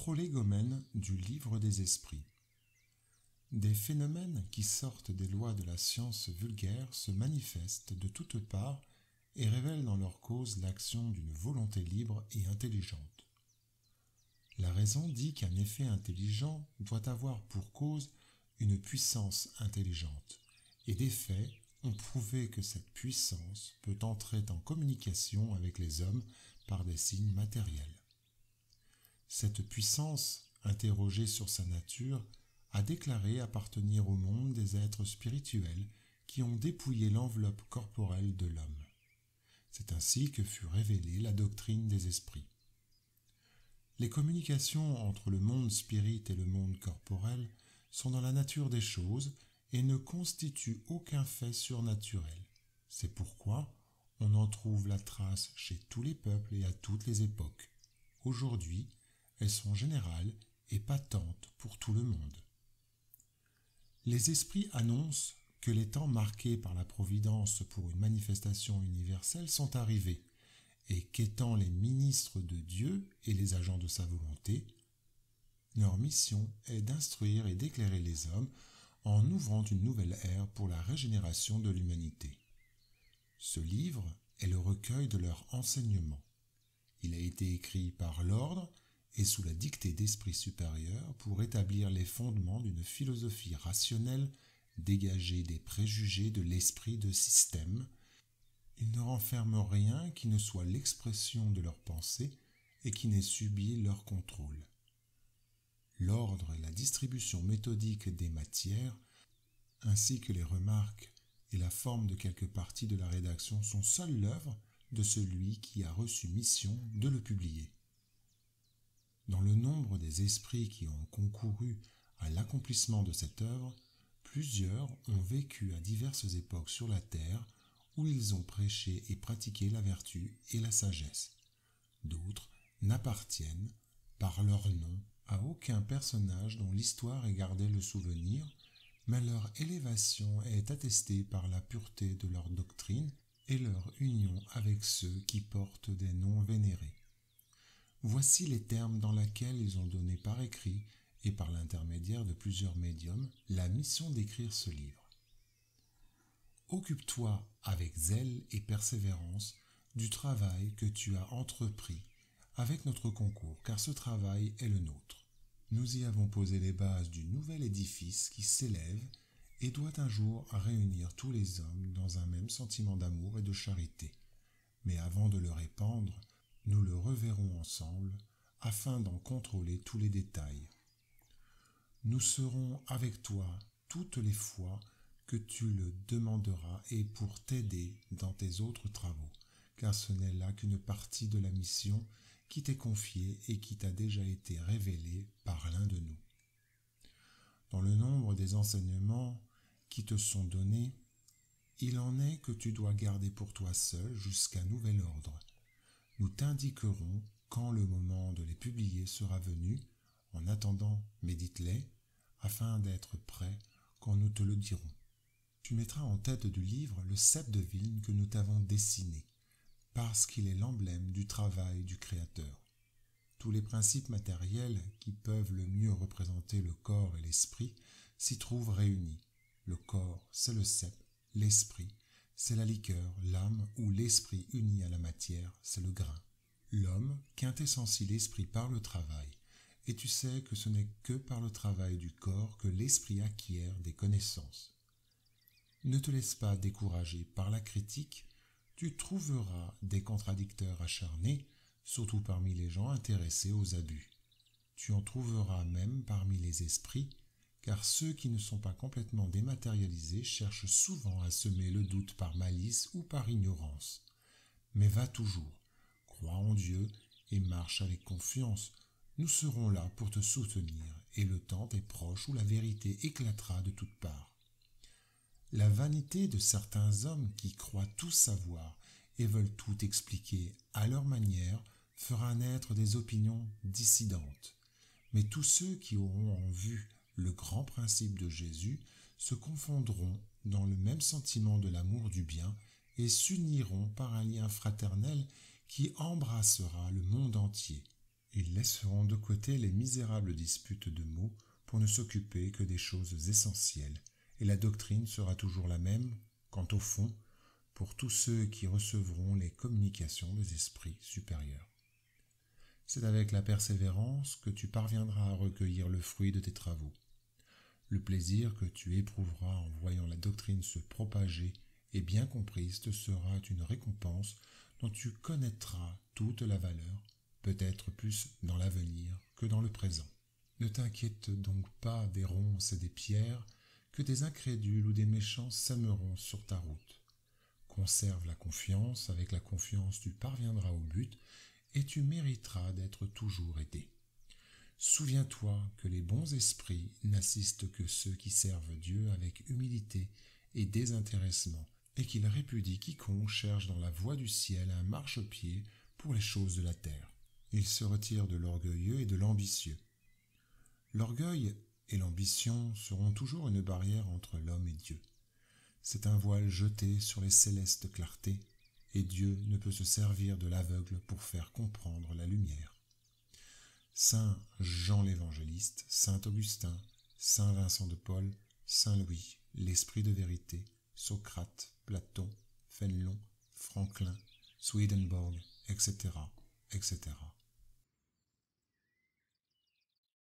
Prolégomène du livre des esprits. Des phénomènes qui sortent des lois de la science vulgaire se manifestent de toutes parts et révèlent dans leur cause l'action d'une volonté libre et intelligente. La raison dit qu'un effet intelligent doit avoir pour cause une puissance intelligente, et des faits ont prouvé que cette puissance peut entrer en communication avec les hommes par des signes matériels. Cette puissance, interrogée sur sa nature, a déclaré appartenir au monde des êtres spirituels qui ont dépouillé l'enveloppe corporelle de l'homme. C'est ainsi que fut révélée la doctrine des esprits. Les communications entre le monde spirit et le monde corporel sont dans la nature des choses et ne constituent aucun fait surnaturel. C'est pourquoi on en trouve la trace chez tous les peuples et à toutes les époques. Aujourd'hui, elles sont générales et patentes pour tout le monde. Les esprits annoncent que les temps marqués par la Providence pour une manifestation universelle sont arrivés, et qu'étant les ministres de Dieu et les agents de sa volonté, leur mission est d'instruire et d'éclairer les hommes en ouvrant une nouvelle ère pour la régénération de l'humanité. Ce livre est le recueil de leur enseignement. Il a été écrit par l'ordre et sous la dictée d'esprits supérieurs pour établir les fondements d'une philosophie rationnelle dégagée des préjugés de l'esprit de système. Il ne renferme rien qui ne soit l'expression de leurs pensées et qui n'ait subi leur contrôle. L'ordre et la distribution méthodique des matières, ainsi que les remarques et la forme de quelques parties de la rédaction sont seules l'œuvre de celui qui a reçu mission de le publier. Dans le nombre des esprits qui ont concouru à l'accomplissement de cette œuvre, plusieurs ont vécu à diverses époques sur la terre où ils ont prêché et pratiqué la vertu et la sagesse. D'autres n'appartiennent, par leur nom, à aucun personnage dont l'histoire ait gardé le souvenir, mais leur élévation est attestée par la pureté de leur doctrine et leur union avec ceux qui portent des noms vénérés. Voici les termes dans lesquels ils ont donné par écrit et par l'intermédiaire de plusieurs médiums la mission d'écrire ce livre. Occupe-toi avec zèle et persévérance du travail que tu as entrepris avec notre concours, car ce travail est le nôtre. Nous y avons posé les bases du nouvel édifice qui s'élève et doit un jour réunir tous les hommes dans un même sentiment d'amour et de charité. Mais avant de le répandre, nous le reverrons ensemble afin d'en contrôler tous les détails. Nous serons avec toi toutes les fois que tu le demanderas et pour t'aider dans tes autres travaux, car ce n'est là qu'une partie de la mission qui t'est confiée et qui t'a déjà été révélée par l'un de nous. Dans le nombre des enseignements qui te sont donnés, il en est que tu dois garder pour toi seul jusqu'à nouvel ordre. Nous t'indiquerons quand le moment de les publier sera venu. En attendant, médite-les, afin d'être prêt quand nous te le dirons. Tu mettras en tête du livre le cep de vigne que nous t'avons dessiné, parce qu'il est l'emblème du travail du Créateur. Tous les principes matériels qui peuvent le mieux représenter le corps et l'esprit s'y trouvent réunis. Le corps, c'est le cep, l'esprit, c'est la liqueur, l'âme ou l'esprit uni à la matière, c'est le grain. L'homme quintessentie l'esprit par le travail, et tu sais que ce n'est que par le travail du corps que l'esprit acquiert des connaissances. Ne te laisse pas décourager par la critique, tu trouveras des contradicteurs acharnés, surtout parmi les gens intéressés aux abus. Tu en trouveras même parmi les esprits, car ceux qui ne sont pas complètement dématérialisés cherchent souvent à semer le doute par malice ou par ignorance. Mais va toujours, crois en Dieu et marche avec confiance. Nous serons là pour te soutenir et le temps est proche où la vérité éclatera de toutes parts. La vanité de certains hommes qui croient tout savoir et veulent tout expliquer à leur manière fera naître des opinions dissidentes. Mais tous ceux qui auront en vue le grand principe de Jésus se confondront dans le même sentiment de l'amour du bien et s'uniront par un lien fraternel qui embrassera le monde entier. Ils laisseront de côté les misérables disputes de mots pour ne s'occuper que des choses essentielles, et la doctrine sera toujours la même, quant au fond, pour tous ceux qui recevront les communications des esprits supérieurs. C'est avec la persévérance que tu parviendras à recueillir le fruit de tes travaux. Le plaisir que tu éprouveras en voyant la doctrine se propager et bien comprise te sera une récompense dont tu connaîtras toute la valeur, peut-être plus dans l'avenir que dans le présent. Ne t'inquiète donc pas des ronces et des pierres que des incrédules ou des méchants sèmeront sur ta route. Conserve la confiance, avec la confiance tu parviendras au but et tu mériteras d'être toujours aidé. Souviens-toi que les bons esprits n'assistent que ceux qui servent Dieu avec humilité et désintéressement, et qu'ils répudient quiconque cherche dans la voie du ciel un marchepied pour les choses de la terre. Ils se retirent de l'orgueilleux et de l'ambitieux. L'orgueil et l'ambition seront toujours une barrière entre l'homme et Dieu. C'est un voile jeté sur les célestes clartés, et Dieu ne peut se servir de l'aveugle pour faire comprendre la lumière. Saint Jean l'Évangéliste, Saint Augustin, Saint Vincent de Paul, Saint Louis, l'Esprit de vérité, Socrate, Platon, Fénelon, Franklin, Swedenborg, etc., etc.